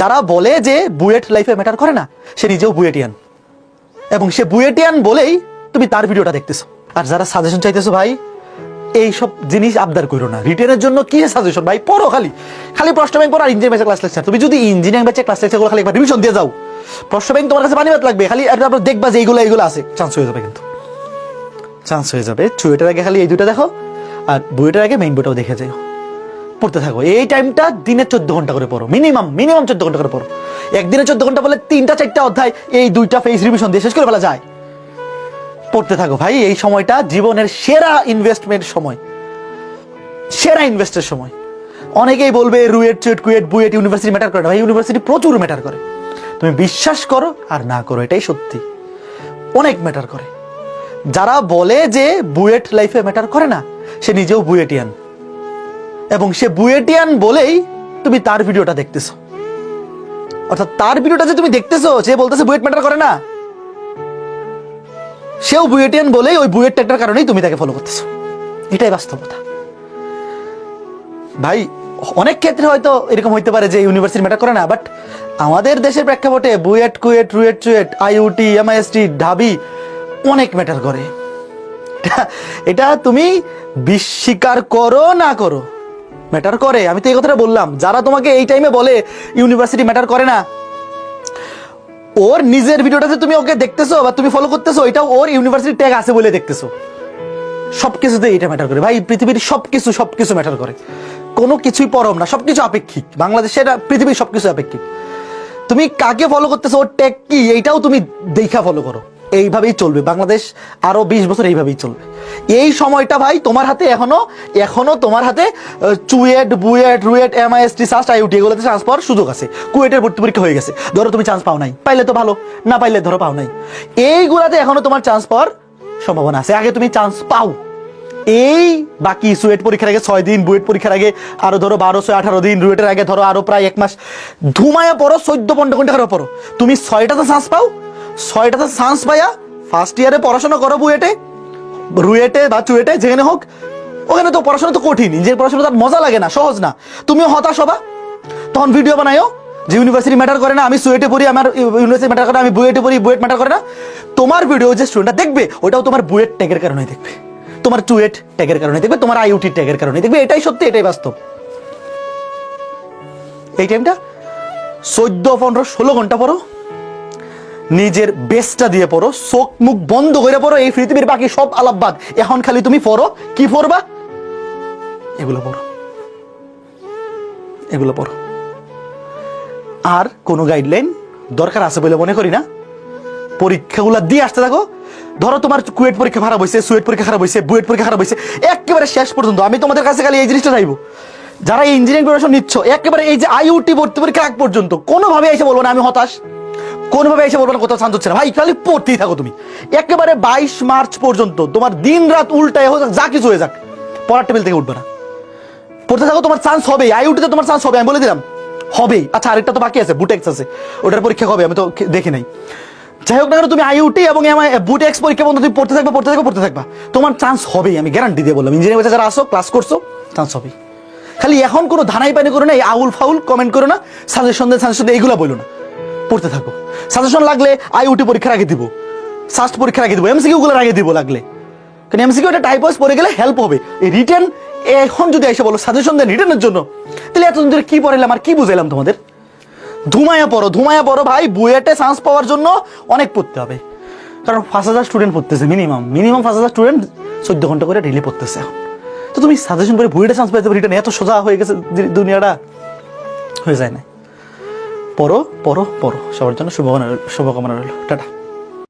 যারা বলে যে বুয়েট লাইফে ম্যাটার করে না, সে নিজেও বুয়েটিয়ান, এবং সে বুয়েটিয়ান বলেই তুমি তার ভিডিওটা দেখতেছো। আর যারা সাজেশন চাইতেছো ভাই, এইসব জিনিস আবদার করো না। রিটেনের জন্য কি সাজেশন ভাই, পড়ো খালি খালি প্রশ্ন ব্যাংক পড়ো আর ইঞ্জিনিয়ারিং ব্যাচের ক্লাস লেকচার। তুমি যদি ইঞ্জিনিয়ারিং ব্যাচের ক্লাস লেকচারগুলো খালি একবার রিভিশন দিয়ে যাও, প্রশ্ন ব্যাংক তোমার কাছে পানিবাদ লাগবে, খালি তারপর দেখবা যে এইগুলো আছে, চান্স হয়ে যাবে, কিন্তু চান্স হয়ে যাবে। চুয়েটের আগে খালি এই দুটো দেখো, আর বুয়েটের আগে মেইন বইটাও দেখে যাও, পড়তে থাকো। এই টাইমটা দিনে 14 ঘন্টা করে পড়ো, মিনিমাম 14 ঘন্টা করে পড়ো। একদিনে 14 ঘন্টা বলে 3টা-4টা অধ্যায় এই 2টা ফেজ রিভিশন দিয়ে শেষ করে ফেলা যায়। পড়তে থাকো ভাই, এই সময়টা জীবনের সেরা ইনভেস্টমেন্ট সময়, সেরা ইনভেস্টের সময়। অনেকেই বলবে রুয়েট, চুয়েট, কুয়েট, বুয়েট ইউনিভার্সিটি ম্যাটার করে না। ভাই ইউনিভার্সিটি প্রচুর ম্যাটার করে, তুমি বিশ্বাস করো আর না করো, এটাই সত্যি, অনেক ম্যাটার করে। যারা বলে যে বুয়েট লাইফে ম্যাটার করে না, সে নিজেও বুয়েটিয়ান, এবং সে বুয়েটিয়ান বলেই তুমি তার ভিডিওটা দেখতেছো। অর্থাৎ তার ভিডিওটা যে তুমি দেখতেছো, সে বলতেছে বুয়েট ম্যাটার করে না, সেও বুয়েটিয়ান বলেই ওই বুয়েট ট্যাগটার কারণেই তুমি তাকে ফলো করতেছো। এটাই বাস্তবতা ভাই। অনেক ক্ষেত্রে হয়তো এরকম হইতে পারে যে ইউনিভার্সিটি ম্যাটার করে না, বাট আমাদের দেশের প্রেক্ষাপটে বুয়েট, কুয়েট, রুয়েট, চুয়েট, আইইউটি, এমআইএসটি, ঢাবি অনেক ম্যাটার করে। এটা তুমি স্বীকার করো না করো, ম্যাটার করে। আমি তো এই কথাটা বললাম। যারা তোমাকে এই টাইমে বলে ইউনিভার্সিটি ম্যাটার করে না, ওর নিজের ভিডিওটাতে তুমি ওকে দেখতেছো বা তুমি ফলো করতেছো, এটা ওর ইউনিভার্সিটি ট্যাগ আছে বলে দেখতেছো। সবকিছুতে এটা ম্যাটার করে ভাই, পৃথিবীর সবকিছু ম্যাটার করে, কোনো কিছুই পরম না, সবকিছু আপেক্ষিক। বাংলাদেশের পৃথিবীর সবকিছু আপেক্ষিক। তুমি কাকে ফলো করতেছো, ওর ট্যাগ কি, এইটাও তুমি দেখা ফলো করো। এইভাবেই চলবে বাংলাদেশ, আরো 20 বছর এইভাবেই চলবে। এই সময়টা ভাই তোমার হাতে, এখনো তোমার হাতে CUET, BUET, RUET, MIST, SUST, IUT এগুলোতে চান্স পাওয়ার সুযোগ আছে। কুয়েটের ভর্তি পরীক্ষা হয়ে গেছে, ধরো তুমি চান্স পাও নাই, পাইলে তো ভালো, না পাইলে ধরো পাও নাই। এইগুলাতে এখনো তোমার চান্স পাওয়ার সম্ভাবনা আছে, আগে তুমি চান্স পাও। এই বাকি সুয়েট পরীক্ষার আগে 6 দিন, বুয়েট পরীক্ষার আগে আরো ধরো 12-18 দিন, রুয়েটের আগে ধরো আরো প্রায় 1 মাস, ধুমায়া পড়ো, 14-15 ঘন্টা করে পড়ো। তুমি 6টাতে চান্স পাও, 6টাতে চান্স পাইয়া ফার্স্ট ইয়ারে পড়াশোনা করো বুয়েটে, রুয়েটে বা চুয়েটে, যেখানে হোক। ওখানে তো পড়াশোনা তো কঠিন, যে পড়াশোনা তার মজা লাগে না, সহজ না। তুমিও হতাশ হবা, তখন ভিডিও বানায়ও যে ইউনিভার্সিটি ম্যাটার করে না, আমি সুয়েটে পড়ি, আমার ইউনিভার্সিটি ম্যাটার করে না, আমি বুয়েটে পড়ি, বুয়েট ম্যাটার করে না। তোমার ভিডিও যে স্টুডেন্টটা দেখবে, ওটাও তোমার বুয়েট ট্যাগের কারণেই দেখবে, তোমার চুয়েট ট্যাগের কারণে দেখবে, তোমার আইইউটি ট্যাগের কারণে দেখবে। এটাই সত্যি, এটাই বাস্তব। এই টাইমটা 14-15-16 ঘন্টা পড়ো, নিজের বেস্টটা দিয়ে পড়ো, চোখ মুখ বন্ধ করে পড়ো। এই পৃথিবীর বাকি সব আলাপবাদ, এখন খালি তুমি পড়ো। কি পড়বা? এগুলো পড়ো, এগুলো পড়ো। আর কোনো গাইডলাইন দরকার আছে বলে মনে করি না। পরীক্ষাগুলো দিয়ে আসতে থাকো। ধরো তোমার কুয়েট পরীক্ষা খারাপ হয়েছে, সুয়েট পরীক্ষা খারাপ হয়েছে, বুয়েট পরীক্ষা খারাপ হয়েছে, একেবারে শেষ পর্যন্ত আমি তোমাদের কাছে খালি এই জিনিসটা চাইবো, যারা এই ইঞ্জিনিয়ারিং প্রিপারেশন নিচ্ছ, একেবারে এই যে আইইউটি ভর্তি পরীক্ষা আগ পর্যন্ত কোনোভাবে এসে বলবো না আমি হতাশ, কোনোভাবে এসে বলবো না কোথাও চান্স হচ্ছে না। ভাই খালি পড়তেই থাকো তুমি, একেবারে 22 মার্চ পর্যন্ত। তোমার দিন রাত উল্টায় হোক, যা কিছু হয়ে যাক, পড়ার টেবিল থেকে উঠবে না, পড়তে থাকো। তোমার চান্স হবে, আইইউটিতে তোমার চান্স হবে, আমি বলে দিলাম হবেই। আচ্ছা, আরেকটা তো বাকি আছে, বুটেক্স আছে, ওটার পরীক্ষা হবে, আমি তো দেখি নাই। যাই হোক না কেন, তুমি আইইউটি এবং বুটেক্স পরীক্ষা পর্যন্ত তুমি পড়তে থাকবা, তোমার চান্স হবেই, আমি গ্যারান্টি দিয়ে বললাম। ইঞ্জিনিয়ারিং যারা আসো, ক্লাস করছো, চান্স হবেই। খালি এখন কোনো ধানাই পানি করো না, এই আউল ফাউল কমেন্ট করো না, সাজেশন এইগুলো বলো না, পড়তে থাকো। সাজেশন লাগলে আইইউটি পরীক্ষার আগে দিব, সাস্ট পরীক্ষার আগে দিব, এমসিকিউ গুলোর আগে দিব লাগলে, কারণ এমসিকিউ একটা টাইপ ওয়াইজ পড়ে গেলে হেল্প হবে। এই রিটেন এখন যদি এসে বলো সাজেশন দেন রিটেনের জন্য, তাহলে এতদিন ধরে কি পড়াইলাম আর কি বুঝাইলাম তোমাদের? ধুমায়া পড়ো ভাই। বুয়েটে চান্স পাওয়ার জন্য অনেক পড়তে হবে, কারণ 5000 স্টুডেন্ট পড়তেছে, মিনিমাম 5000 স্টুডেন্ট 14 ঘন্টা করে ডেইলি পড়তেছে এখন। তো তুমি সাজেশন করে বুয়েটে চান্স পাইতে, রিটেন এত সোজা হয়ে গেছে দুনিয়াটা, হয়ে যায় না। পড়ো। সবার জন্য শুভকামনা রইল। টাটা।